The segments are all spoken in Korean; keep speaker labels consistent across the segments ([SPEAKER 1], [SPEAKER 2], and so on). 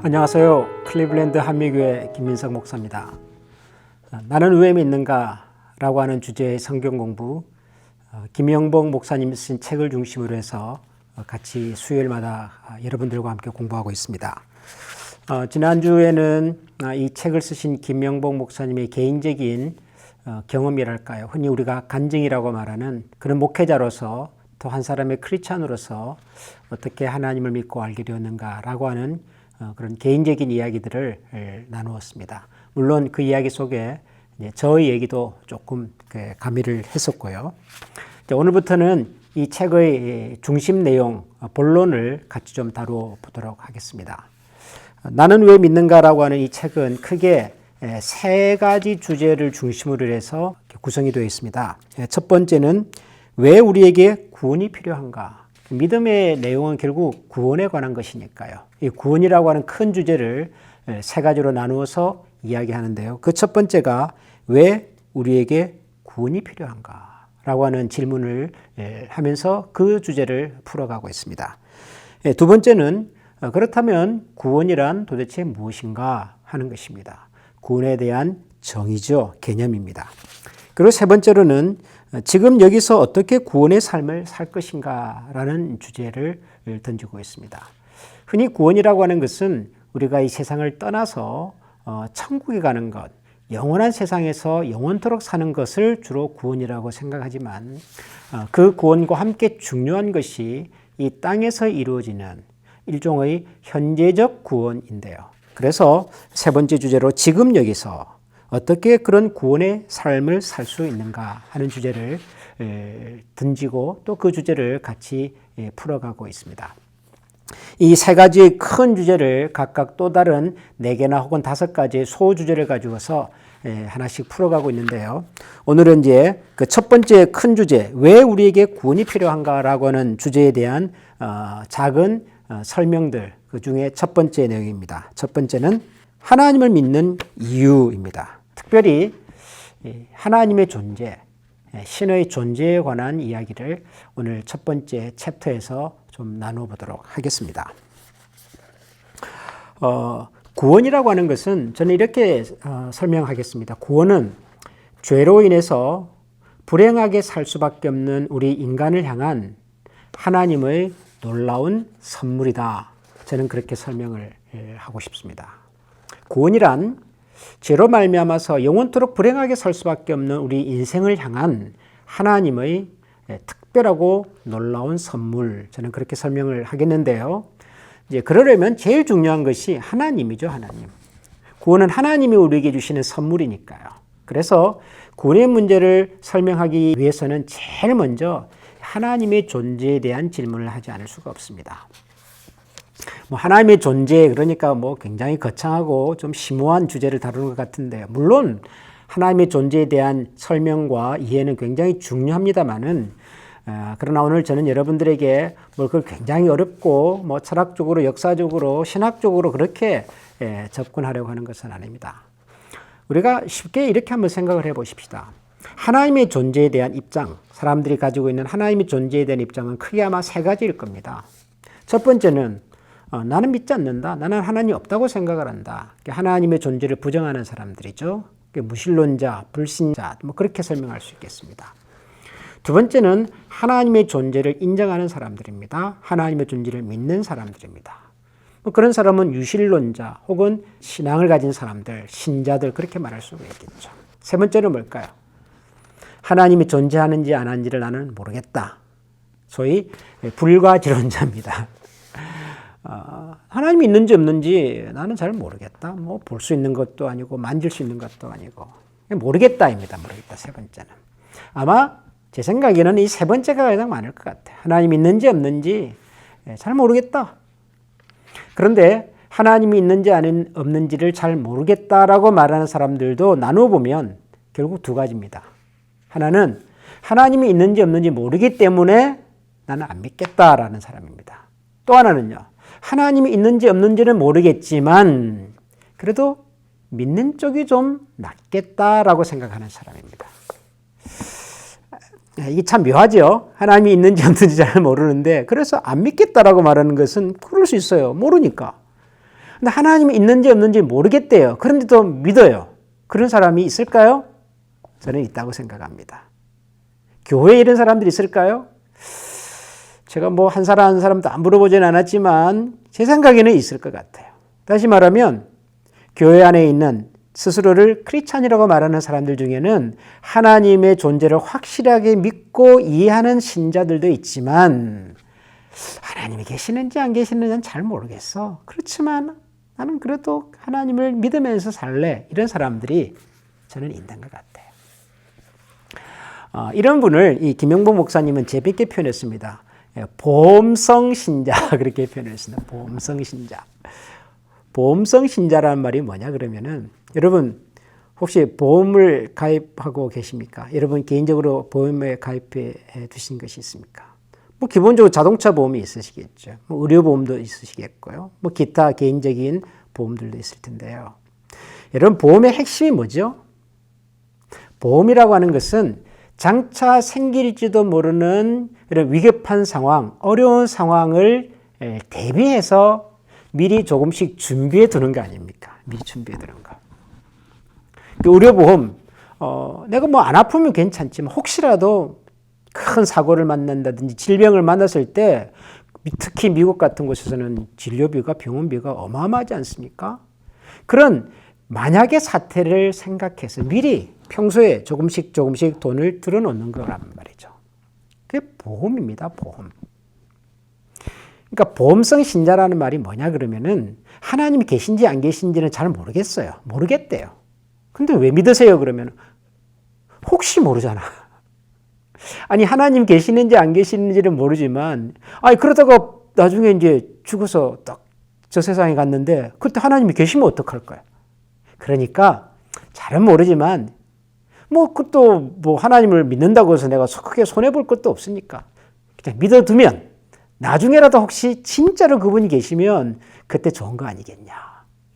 [SPEAKER 1] 안녕하세요. 클리블랜드 한미교회 김민석 목사입니다. 나는 왜 믿는가? 라고 하는 주제의 성경 공부, 김영복 목사님 쓴 책을 중심으로 해서 같이 수요일마다 여러분들과 함께 공부하고 있습니다. 지난주에는 이 책을 쓰신 김영복 목사님의 개인적인 경험이랄까요. 흔히 우리가 간증이라고 말하는 그런 목회자로서 또 한 사람의 크리스찬으로서 어떻게 하나님을 믿고 알게 되었는가라고 하는 그런 개인적인 이야기들을 나누었습니다. 물론 그 이야기 속에 저의 얘기도 조금 가미를 했었고요. 오늘부터는 이 책의 중심 내용, 본론을 같이 좀 다루어 보도록 하겠습니다. 나는 왜 믿는가라고 하는 이 책은 크게 세 가지 주제를 중심으로 해서 구성이 되어 있습니다. 첫 번째는 왜 우리에게 구원이 필요한가? 믿음의 내용은 결국 구원에 관한 것이니까요. 이 구원이라고 하는 큰 주제를 세 가지로 나누어서 이야기하는데요. 그 첫 번째가 왜 우리에게 구원이 필요한가? 라고 하는 질문을 하면서 그 주제를 풀어가고 있습니다. 두 번째는 그렇다면 구원이란 도대체 무엇인가 하는 것입니다. 구원에 대한 정의죠. 개념입니다. 그리고 세 번째로는 지금 여기서 어떻게 구원의 삶을 살 것인가 라는 주제를 던지고 있습니다. 흔히 구원이라고 하는 것은 우리가 이 세상을 떠나서 천국에 가는 것, 영원한 세상에서 영원토록 사는 것을 주로 구원이라고 생각하지만 그 구원과 함께 중요한 것이 이 땅에서 이루어지는 일종의 현재적 구원인데요. 그래서 세 번째 주제로 지금 여기서 어떻게 그런 구원의 삶을 살 수 있는가 하는 주제를 던지고 또 그 주제를 같이 풀어가고 있습니다. 이 세 가지의 큰 주제를 각각 또 다른 4개나 혹은 5가지의 소주제를 가지고서 하나씩 풀어가고 있는데요. 오늘은 이제 그 첫 번째 큰 주제, 왜 우리에게 구원이 필요한가라고 하는 주제에 대한 작은 설명들, 그 중에 첫 번째 내용입니다. 첫 번째는 하나님을 믿는 이유입니다. 특별히 하나님의 존재, 신의 존재에 관한 이야기를 오늘 첫 번째 챕터에서 좀 나눠보도록 하겠습니다. 구원이라고 하는 것은 저는 이렇게 설명하겠습니다. 구원은 죄로 인해서 불행하게 살 수밖에 없는 우리 인간을 향한 하나님의 놀라운 선물이다. 저는 그렇게 설명을 하고 싶습니다. 구원이란 죄로 말미암아서 영원토록 불행하게 살 수밖에 없는 우리 인생을 향한 하나님의 특별하고 놀라운 선물, 저는 그렇게 설명을 하겠는데요. 이제 그러려면 제일 중요한 것이 하나님이죠, 하나님. 구원은 하나님이 우리에게 주시는 선물이니까요. 그래서 구원의 문제를 설명하기 위해서는 제일 먼저 하나님의 존재에 대한 질문을 하지 않을 수가 없습니다. 하나님의 존재, 그러니까 굉장히 거창하고 좀 심오한 주제를 다루는 것 같은데요. 물론 하나님의 존재에 대한 설명과 이해는 굉장히 중요합니다만은 그러나 오늘 저는 여러분들에게 그걸 굉장히 어렵고 철학적으로, 역사적으로, 신학적으로 그렇게 접근하려고 하는 것은 아닙니다. 우리가 쉽게 이렇게 한번 생각을 해보십시다. 하나님의 존재에 대한 입장, 사람들이 가지고 있는 하나님의 존재에 대한 입장은 크게 아마 3가지일 겁니다. 첫 번째는 나는 믿지 않는다. 나는 하나님 없다고 생각을 한다. 하나님의 존재를 부정하는 사람들이죠. 무신론자, 불신자, 그렇게 설명할 수 있겠습니다. 두 번째는 하나님의 존재를 인정하는 사람들입니다. 하나님의 존재를 믿는 사람들입니다. 그런 사람은 유신론자 혹은 신앙을 가진 사람들, 신자들 그렇게 말할 수가 있겠죠. 세 번째는 뭘까요? 하나님이 존재하는지 안 하는지를 나는 모르겠다. 소위 불가지론자입니다. 하나님이 있는지 없는지 나는 잘 모르겠다. 볼 수 있는 것도 아니고 만질 수 있는 것도 아니고 모르겠다입니다. 모르겠다. 세 번째는. 아마 제 생각에는 이 세 번째가 가장 많을 것 같아요. 하나님이 있는지 없는지 잘 모르겠다. 그런데 하나님이 있는지 없는지를 잘 모르겠다라고 말하는 사람들도 나눠보면 결국 2가지입니다. 하나는 하나님이 있는지 없는지 모르기 때문에 나는 안 믿겠다라는 사람입니다. 또 하나는요. 하나님이 있는지 없는지는 모르겠지만 그래도 믿는 쪽이 좀 낫겠다라고 생각하는 사람입니다. 이게 참 묘하죠. 하나님이 있는지 없는지 잘 모르는데 그래서 안 믿겠다라고 말하는 것은 그럴 수 있어요. 모르니까. 근데 하나님이 있는지 없는지 모르겠대요. 그런데도 믿어요. 그런 사람이 있을까요? 저는 있다고 생각합니다. 교회에 이런 사람들이 있을까요? 제가 뭐 한 사람 한 사람도 안 물어보진 않았지만 제 생각에는 있을 것 같아요. 다시 말하면 교회 안에 있는 스스로를 크리스찬이라고 말하는 사람들 중에는 하나님의 존재를 확실하게 믿고 이해하는 신자들도 있지만 하나님이 계시는지 안 계시는지는 잘 모르겠어. 그렇지만 나는 그래도 하나님을 믿으면서 살래. 이런 사람들이 저는 있는 것 같아요. 이런 분을 이 김영복 목사님은 재밌게 표현했습니다. 보험성 신자 그렇게 표현했습니다. 보험성 신자. 보험성 신자라는 말이 뭐냐 그러면은 여러분 혹시 보험을 가입하고 계십니까? 여러분 개인적으로 보험에 가입해 두신 것이 있습니까? 뭐 기본적으로 자동차 보험이 있으시겠죠. 뭐 의료 보험도 있으시겠고요. 뭐 기타 개인적인 보험들도 있을 텐데요. 여러분 보험의 핵심이 뭐죠? 보험이라고 하는 것은 장차 생길지도 모르는 이런 위급한 상황, 어려운 상황을 대비해서 미리 조금씩 준비해 두는 거 아닙니까? 미리 준비해 두는 거. 의료보험, 내가 뭐 안 아프면 괜찮지만 혹시라도 큰 사고를 만난다든지 질병을 만났을 때 특히 미국 같은 곳에서는 진료비가 병원비가 어마어마하지 않습니까? 그런 만약의 사태를 생각해서 미리 평소에 조금씩 돈을 들어놓는 거란 말이죠. 그게 보험입니다. 보험. 그러니까 보험성 신자라는 말이 뭐냐 그러면은 하나님이 계신지 안 계신지는 잘 모르겠어요. 모르겠대요. 근데 왜 믿으세요 그러면? 혹시 모르잖아. 아니 하나님 계시는지 안 계시는지는 모르지만 아니 그러다가 나중에 이제 죽어서 딱 저 세상에 갔는데 그때 하나님이 계시면 어떡할 거야? 그러니까 잘은 모르지만 뭐 그것도 뭐 하나님을 믿는다고 해서 내가 크게 손해볼 것도 없으니까 그냥 믿어두면 나중에라도 혹시 진짜로 그분이 계시면 그때 좋은 거 아니겠냐.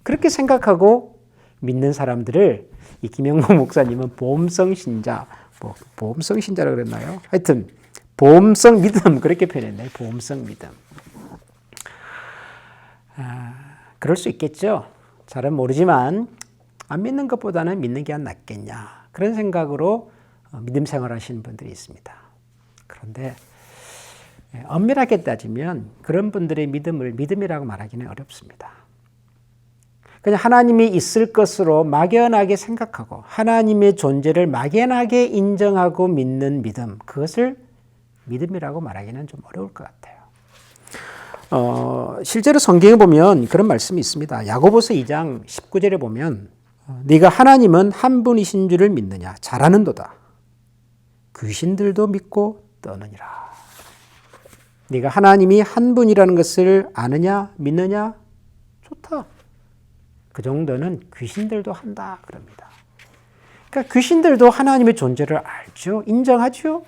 [SPEAKER 1] 그렇게 생각하고 믿는 사람들을 이 김영복 목사님은 보험성 신자, 뭐 보험성 신자라고 그랬나요? 하여튼 보험성 믿음 그렇게 표현했네요. 보험성 믿음. 그럴 수 있겠죠. 잘은 모르지만 안 믿는 것보다는 믿는 게 낫겠냐. 그런 생각으로 믿음 생활하시는 분들이 있습니다. 그런데 엄밀하게 따지면 그런 분들의 믿음을 믿음이라고 말하기는 어렵습니다. 그냥 하나님이 있을 것으로 막연하게 생각하고 하나님의 존재를 막연하게 인정하고 믿는 믿음, 그것을 믿음이라고 말하기는 좀 어려울 것 같아요. 실제로 성경에 보면 그런 말씀이 있습니다. 야고보서 2장 19절에 보면 네가 하나님은 한 분이신 줄을 믿느냐? 잘하는도다. 귀신들도 믿고 떠느니라. 네가 하나님이 한 분이라는 것을 아느냐? 믿느냐? 좋다. 그 정도는 귀신들도 한다 그럽니다. 그러니까 귀신들도 하나님의 존재를 알죠. 인정하죠.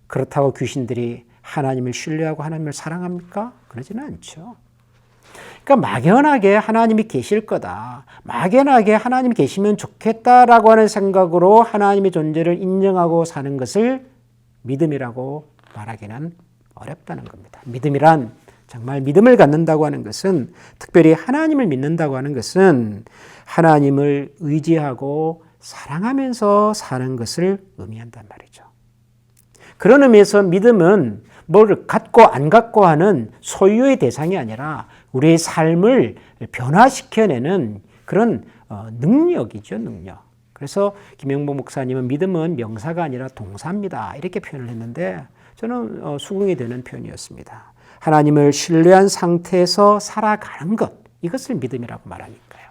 [SPEAKER 1] 그렇다고 귀신들이 하나님을 신뢰하고 하나님을 사랑합니까? 그러지는 않죠. 그러니까 막연하게 하나님이 계실 거다. 막연하게 하나님이 계시면 좋겠다라고 하는 생각으로 하나님의 존재를 인정하고 사는 것을 믿음이라고 말하기는 어렵다는 겁니다. 믿음이란 정말 믿음을 갖는다고 하는 것은 특별히 하나님을 믿는다고 하는 것은 하나님을 의지하고 사랑하면서 사는 것을 의미한단 말이죠. 그런 의미에서 믿음은 뭘 갖고 안 갖고 하는 소유의 대상이 아니라 우리의 삶을 변화시켜내는 그런 능력이죠, 능력. 그래서 김영복 목사님은 믿음은 명사가 아니라 동사입니다. 이렇게 표현을 했는데 저는 수긍이 되는 표현이었습니다. 하나님을 신뢰한 상태에서 살아가는 것, 이것을 믿음이라고 말하니까요.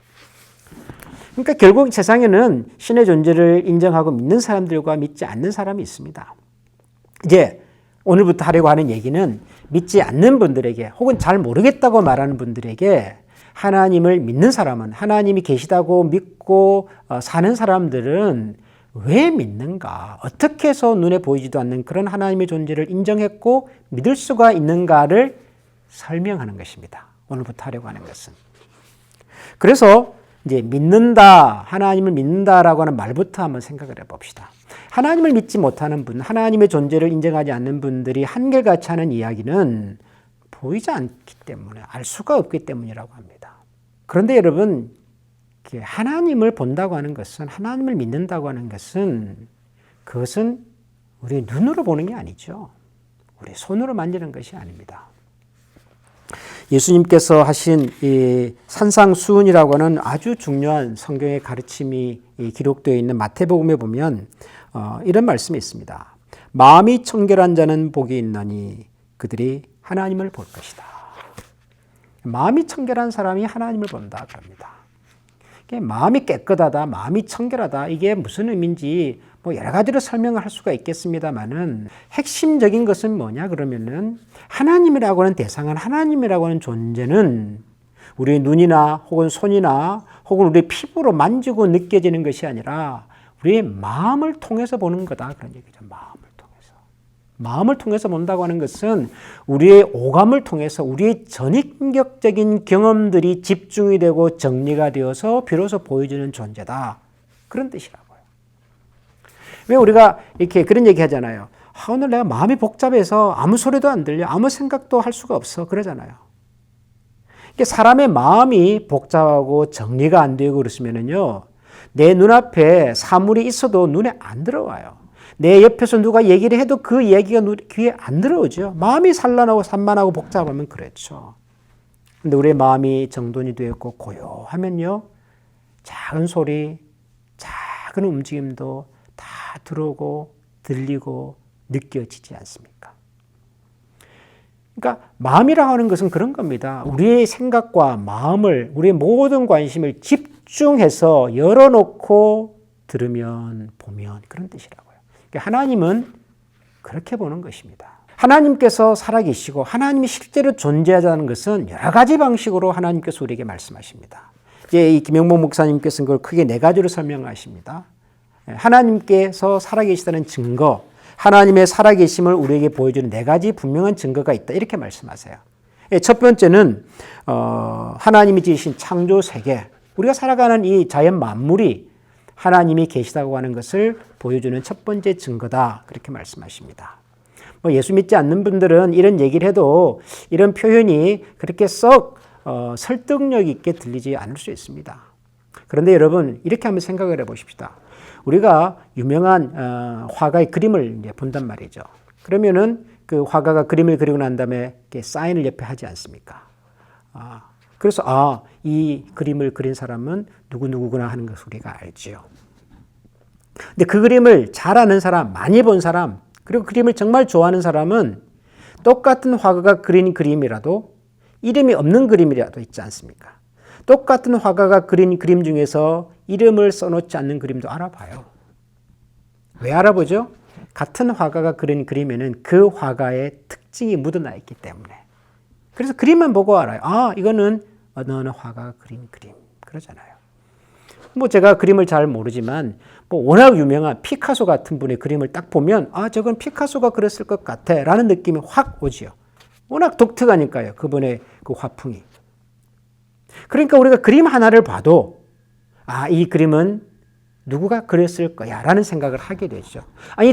[SPEAKER 1] 그러니까 결국 세상에는 신의 존재를 인정하고 믿는 사람들과 믿지 않는 사람이 있습니다. 이제 오늘부터 하려고 하는 얘기는 믿지 않는 분들에게 혹은 잘 모르겠다고 말하는 분들에게 하나님을 믿는 사람은 하나님이 계시다고 믿고 사는 사람들은 왜 믿는가? 어떻게 해서 눈에 보이지도 않는 그런 하나님의 존재를 인정했고 믿을 수가 있는가를 설명하는 것입니다. 오늘부터 하려고 하는 것은. 그래서 이제 믿는다, 하나님을 믿는다라고 하는 말부터 한번 생각을 해봅시다. 하나님을 믿지 못하는 분, 하나님의 존재를 인정하지 않는 분들이 한결같이 하는 이야기는 보이지 않기 때문에 알 수가 없기 때문이라고 합니다. 그런데 여러분, 하나님을 본다고 하는 것은, 하나님을 믿는다고 하는 것은, 그것은 우리 눈으로 보는 게 아니죠. 우리 손으로 만지는 것이 아닙니다. 예수님께서 하신 이 산상수훈이라고 하는 아주 중요한 성경의 가르침이 기록되어 있는 마태복음에 보면 이런 말씀이 있습니다. 마음이 청결한 자는 복이 있나니 그들이 하나님을 볼 것이다. 마음이 청결한 사람이 하나님을 본다 그럽니다. 마음이 깨끗하다, 마음이 청결하다, 이게 무슨 의미인지 여러 가지로 설명을 할 수가 있겠습니다만은 핵심적인 것은 뭐냐 그러면은 하나님이라고 하는 대상은, 하나님이라고 하는 존재는 우리의 눈이나 혹은 손이나 혹은 우리의 피부로 만지고 느껴지는 것이 아니라 우리의 마음을 통해서 보는 거다 그런 얘기죠. 마음을 통해서 본다고 하는 것은 우리의 오감을 통해서 우리의 전인격적인 경험들이 집중이 되고 정리가 되어서 비로소 보여주는 존재다. 그런 뜻이라고요. 왜 우리가 이렇게 그런 얘기 하잖아요. 오늘 내가 마음이 복잡해서 아무 소리도 안 들려, 아무 생각도 할 수가 없어. 그러잖아요. 사람의 마음이 복잡하고 정리가 안 되고 그러시면은요, 내 눈앞에 사물이 있어도 눈에 안 들어와요. 내 옆에서 누가 얘기를 해도 그 얘기가 귀에 안 들어오죠. 마음이 산란하고 산만하고 복잡하면 그렇죠. 근데 우리의 마음이 정돈이 되었고 고요하면요, 작은 소리, 작은 움직임도 다 들어오고 들리고 느껴지지 않습니까? 그러니까 마음이라고 하는 것은 그런 겁니다. 우리의 생각과 마음을, 우리의 모든 관심을 집중해서 열어놓고 들으면, 보면, 그런 뜻이라고요. 하나님은 그렇게 보는 것입니다. 하나님께서 살아계시고 하나님이 실제로 존재하다는 것은 여러 가지 방식으로 하나님께서 우리에게 말씀하십니다. 이제 이 김영복 목사님께서는 그걸 크게 네 가지로 설명하십니다. 하나님께서 살아계시다는 증거, 하나님의 살아계심을 우리에게 보여주는 네 가지 분명한 증거가 있다, 이렇게 말씀하세요. 첫 번째는 하나님이 지으신 창조 세계, 우리가 살아가는 이 자연 만물이 하나님이 계시다고 하는 것을 보여주는 첫 번째 증거다, 그렇게 말씀하십니다. 예수 믿지 않는 분들은 이런 얘기를 해도 이런 표현이 그렇게 썩 설득력 있게 들리지 않을 수 있습니다. 그런데 여러분, 이렇게 한번 생각을 해보십시다. 우리가 유명한 화가의 그림을 이제 본단 말이죠. 그러면은 그 화가가 그림을 그리고 난 다음에 이렇게 사인을 옆에 하지 않습니까? 그래서 이 그림을 그린 사람은 누구누구구나 하는 것을 우리가 알지요. 근데 그 그림을 잘 아는 사람, 많이 본 사람, 그리고 그림을 정말 좋아하는 사람은 똑같은 화가가 그린 그림이라도 이름이 없는 그림이라도 있지 않습니까? 똑같은 화가가 그린 그림 중에서 이름을 써놓지 않는 그림도 알아봐요. 왜 알아보죠? 같은 화가가 그린 그림에는 그 화가의 특징이 묻어나 있기 때문에. 그래서 그림만 보고 알아요. 이거는 어느 화가가 그린 그림. 그러잖아요. 제가 그림을 잘 모르지만 워낙 유명한 피카소 같은 분의 그림을 딱 보면 저건 피카소가 그렸을 것 같아 라는 느낌이 확 오지요. 워낙 독특하니까요, 그분의 그 화풍이. 그러니까 우리가 그림 하나를 봐도 이 그림은 누구가 그렸을 거야 라는 생각을 하게 되죠.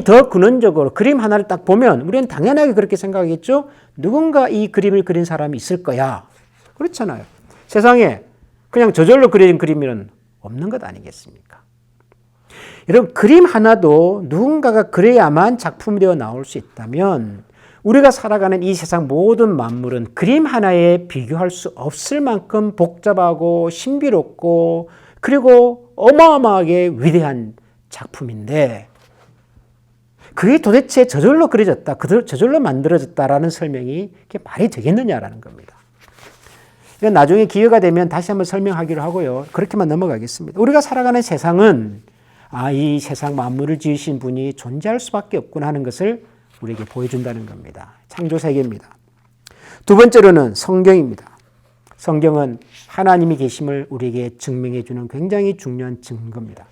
[SPEAKER 1] 더 근원적으로 그림 하나를 딱 보면 우리는 당연하게 그렇게 생각하겠죠. 누군가 이 그림을 그린 사람이 있을 거야. 그렇잖아요. 세상에 그냥 저절로 그려진 그림은 없는 것 아니겠습니까? 여러분, 그림 하나도 누군가가 그려야만 작품이 되어 나올 수 있다면 우리가 살아가는 이 세상 모든 만물은 그림 하나에 비교할 수 없을 만큼 복잡하고 신비롭고 그리고 어마어마하게 위대한 작품인데 그게 도대체 저절로 그려졌다, 저절로 만들어졌다라는 설명이 말이 되겠느냐라는 겁니다. 이건 나중에 기회가 되면 다시 한번 설명하기로 하고요. 그렇게만 넘어가겠습니다. 우리가 살아가는 세상은 이 세상 만물을 지으신 분이 존재할 수밖에 없구나 하는 것을 우리에게 보여준다는 겁니다. 창조세계입니다. 두 번째로는 성경입니다. 성경은 하나님이 계심을 우리에게 증명해 주는 굉장히 중요한 증거입니다.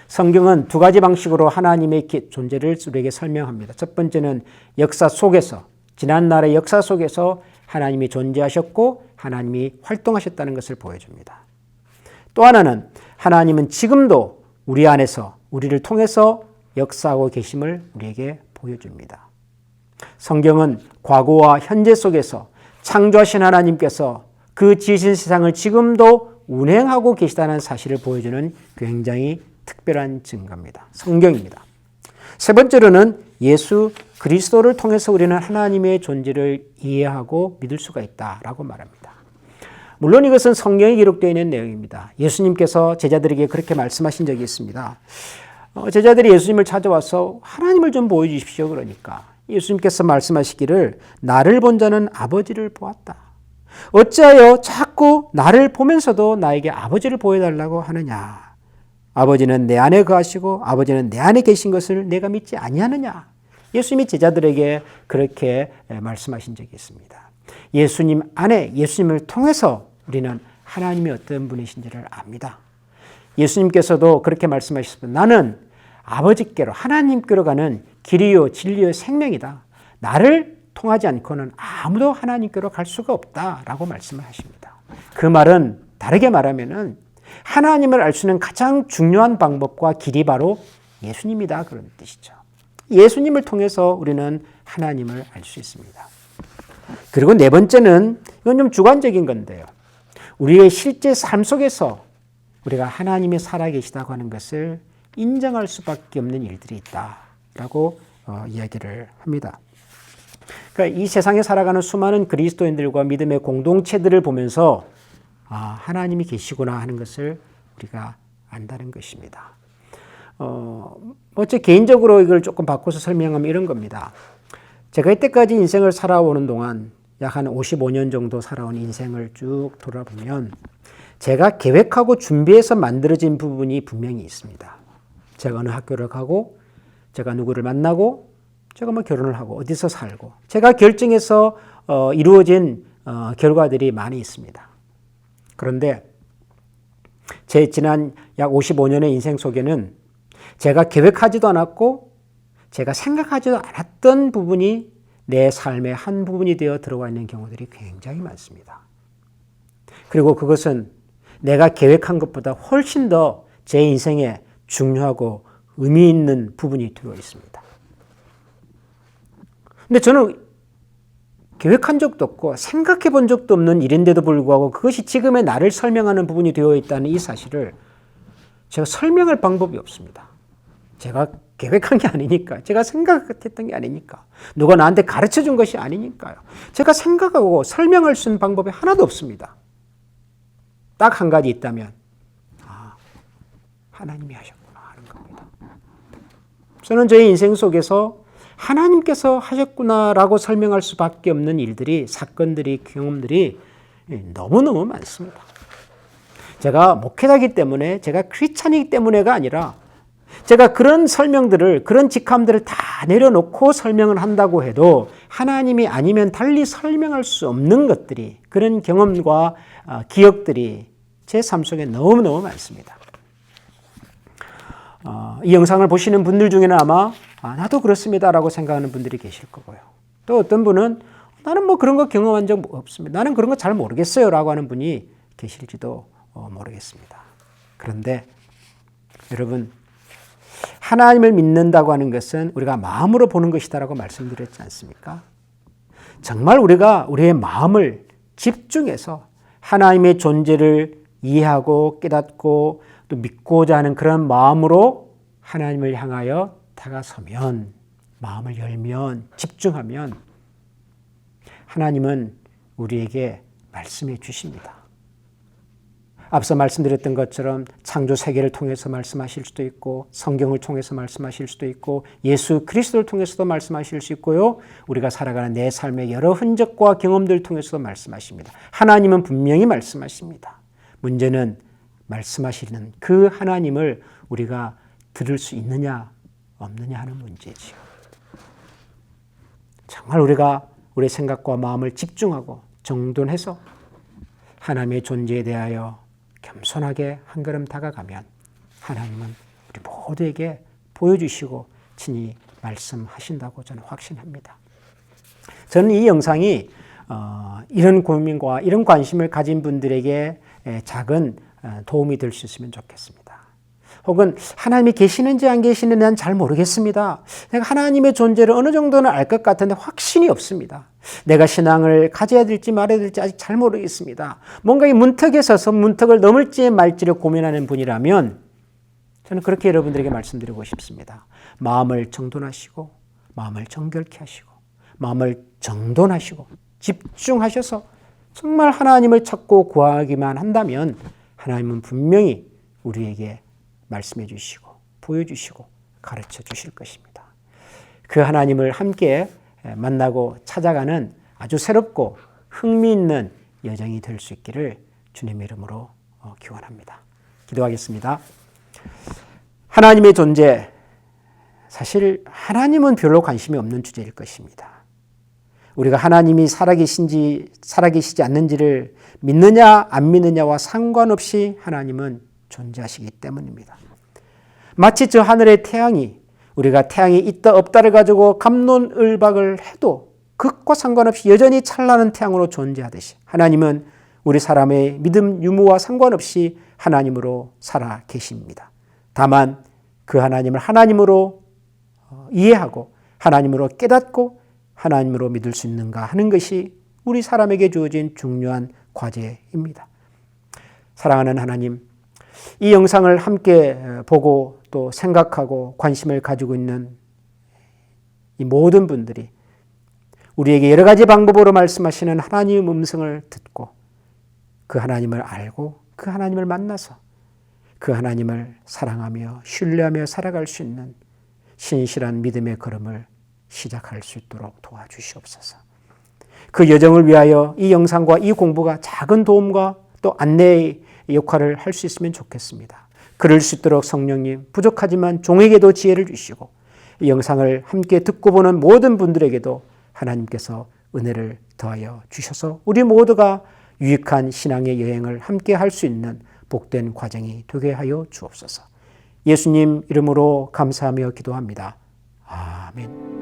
[SPEAKER 1] 성경은 두 가지 방식으로 하나님의 존재를 우리에게 설명합니다. 첫 번째는 역사 속에서, 지난날의 역사 속에서 하나님이 존재하셨고 하나님이 활동하셨다는 것을 보여줍니다. 또 하나는 하나님은 지금도 우리 안에서, 우리를 통해서 역사하고 계심을 우리에게 보여줍니다. 성경은 과거와 현재 속에서 창조하신 하나님께서 그 지으신 세상을 지금도 운행하고 계시다는 사실을 보여주는 굉장히 특별한 증거입니다. 성경입니다. 세 번째로는 예수 그리스도를 통해서 우리는 하나님의 존재를 이해하고 믿을 수가 있다라고 말합니다. 물론 이것은 성경에 기록되어 있는 내용입니다. 예수님께서 제자들에게 그렇게 말씀하신 적이 있습니다. 제자들이 예수님을 찾아와서 하나님을 좀 보여주십시오. 그러니까 예수님께서 말씀하시기를 나를 본 자는 아버지를 보았다. 어찌하여 자꾸 나를 보면서도 나에게 아버지를 보여달라고 하느냐. 아버지는 내 안에 거하시고 아버지는 내 안에 계신 것을 내가 믿지 아니하느냐. 예수님이 제자들에게 그렇게 말씀하신 적이 있습니다. 예수님 안에 예수님을 통해서 우리는 하나님이 어떤 분이신지를 압니다. 예수님께서도 그렇게 말씀하셨습니다. 나는 아버지께로 하나님께로 가는 길이요 진리요 생명이다. 나를 통하지 않고는 아무도 하나님께로 갈 수가 없다라고 말씀을 하십니다. 그 말은 다르게 말하면은 하나님을 알 수 있는 가장 중요한 방법과 길이 바로 예수님이다 그런 뜻이죠. 예수님을 통해서 우리는 하나님을 알 수 있습니다. 그리고 네 번째는 이건 좀 주관적인 건데요. 우리의 실제 삶 속에서 우리가 하나님이 살아계시다고 하는 것을 인정할 수밖에 없는 일들이 있다라고 이야기를 합니다. 그러니까 이 세상에 살아가는 수많은 그리스도인들과 믿음의 공동체들을 보면서 하나님이 계시구나 하는 것을 우리가 안다는 것입니다. 제 개인적으로 이걸 조금 바꿔서 설명하면 이런 겁니다. 제가 이때까지 인생을 살아오는 동안 약 한 55년 정도 살아온 인생을 쭉 돌아보면 제가 계획하고 준비해서 만들어진 부분이 분명히 있습니다. 제가 어느 학교를 가고 제가 누구를 만나고 제가 결혼을 하고 어디서 살고 제가 결정해서 이루어진 결과들이 많이 있습니다. 그런데 제 지난 약 55년의 인생 속에는 제가 계획하지도 않았고 제가 생각하지도 않았던 부분이 내 삶의 한 부분이 되어 들어가 있는 경우들이 굉장히 많습니다. 그리고 그것은 내가 계획한 것보다 훨씬 더 제 인생에 중요하고 의미 있는 부분이 되어 있습니다. 근데 저는 계획한 적도 없고 생각해 본 적도 없는 일인데도 불구하고 그것이 지금의 나를 설명하는 부분이 되어 있다는 이 사실을 제가 설명할 방법이 없습니다. 제가 계획한 게 아니니까, 제가 생각했던 게 아니니까, 누가 나한테 가르쳐 준 것이 아니니까요. 제가 생각하고 설명할 수 있는 방법이 하나도 없습니다. 딱 한 가지 있다면 하나님이 하셨구나 하는 겁니다. 저는 저의 인생 속에서 하나님께서 하셨구나라고 설명할 수밖에 없는 일들이, 사건들이, 경험들이 너무너무 많습니다. 제가 목회자이기 때문에, 제가 크리스찬이기 때문에가 아니라 제가 그런 설명들을, 그런 직함들을 다 내려놓고 설명을 한다고 해도 하나님이 아니면 달리 설명할 수 없는 것들이, 그런 경험과 기억들이 제 삶 속에 너무너무 많습니다. 이 영상을 보시는 분들 중에는 아마 나도 그렇습니다라고 생각하는 분들이 계실 거고요. 또 어떤 분은 나는 그런 거 경험한 적 없습니다. 나는 그런 거 잘 모르겠어요 라고 하는 분이 계실지도 모르겠습니다. 그런데 여러분, 하나님을 믿는다고 하는 것은 우리가 마음으로 보는 것이다라고 말씀드렸지 않습니까? 정말 우리가 우리의 마음을 집중해서 하나님의 존재를 이해하고 깨닫고 또 믿고자 하는 그런 마음으로 하나님을 향하여 다가서면, 마음을 열면, 집중하면 하나님은 우리에게 말씀해 주십니다. 앞서 말씀드렸던 것처럼 창조 세계를 통해서 말씀하실 수도 있고, 성경을 통해서 말씀하실 수도 있고, 예수 그리스도를 통해서도 말씀하실 수 있고요. 우리가 살아가는 내 삶의 여러 흔적과 경험들을 통해서도 말씀하십니다. 하나님은 분명히 말씀하십니다. 문제는 말씀하시는 그 하나님을 우리가 들을 수 있느냐 없느냐 하는 문제지요. 정말 우리가 우리의 생각과 마음을 집중하고 정돈해서 하나님의 존재에 대하여 겸손하게 한 걸음 다가가면 하나님은 우리 모두에게 보여주시고 친히 말씀하신다고 저는 확신합니다. 저는 이 영상이 이런 고민과 이런 관심을 가진 분들에게 작은 도움이 될 수 있으면 좋겠습니다. 혹은 하나님이 계시는지 안 계시는지 난 잘 모르겠습니다. 내가 하나님의 존재를 어느 정도는 알 것 같은데 확신이 없습니다. 내가 신앙을 가져야 될지 말아야 될지 아직 잘 모르겠습니다. 뭔가 이 문턱에 서서 문턱을 넘을지 말지를 고민하는 분이라면 저는 그렇게 여러분들에게 말씀드리고 싶습니다. 마음을 정돈하시고 마음을 정결케 하시고 마음을 정돈하시고 집중하셔서 정말 하나님을 찾고 구하기만 한다면 하나님은 분명히 우리에게 말씀해 주시고 보여주시고 가르쳐 주실 것입니다. 그 하나님을 함께 만나고 찾아가는 아주 새롭고 흥미있는 여정이 될 수 있기를 주님의 이름으로 기원합니다. 기도하겠습니다. 하나님의 존재, 사실 하나님은 별로 관심이 없는 주제일 것입니다. 우리가 하나님이 살아계시지 않는지를 믿느냐 안 믿느냐와 상관없이 하나님은 존재하시기 때문입니다. 마치 저 하늘의 태양이 우리가 태양이 있다 없다를 가지고 갑론을박을 해도 그것과 상관없이 여전히 찬란한 태양으로 존재하듯이 하나님은 우리 사람의 믿음 유무와 상관없이 하나님으로 살아 계십니다. 다만 그 하나님을 하나님으로 이해하고 하나님으로 깨닫고 하나님으로 믿을 수 있는가 하는 것이 우리 사람에게 주어진 중요한 과제입니다. 사랑하는 하나님, 이 영상을 함께 보고 또 생각하고 관심을 가지고 있는 이 모든 분들이 우리에게 여러 가지 방법으로 말씀하시는 하나님의 음성을 듣고 그 하나님을 알고 그 하나님을 만나서 그 하나님을 사랑하며 신뢰하며 살아갈 수 있는 신실한 믿음의 걸음을 시작할 수 있도록 도와주시옵소서. 그 여정을 위하여 이 영상과 이 공부가 작은 도움과 또 안내의 역할을 할 수 있으면 좋겠습니다. 그럴 수 있도록 성령님, 부족하지만 종에게도 지혜를 주시고 이 영상을 함께 듣고 보는 모든 분들에게도 하나님께서 은혜를 더하여 주셔서 우리 모두가 유익한 신앙의 여행을 함께 할 수 있는 복된 과정이 되게 하여 주옵소서. 예수님 이름으로 감사하며 기도합니다. 아멘.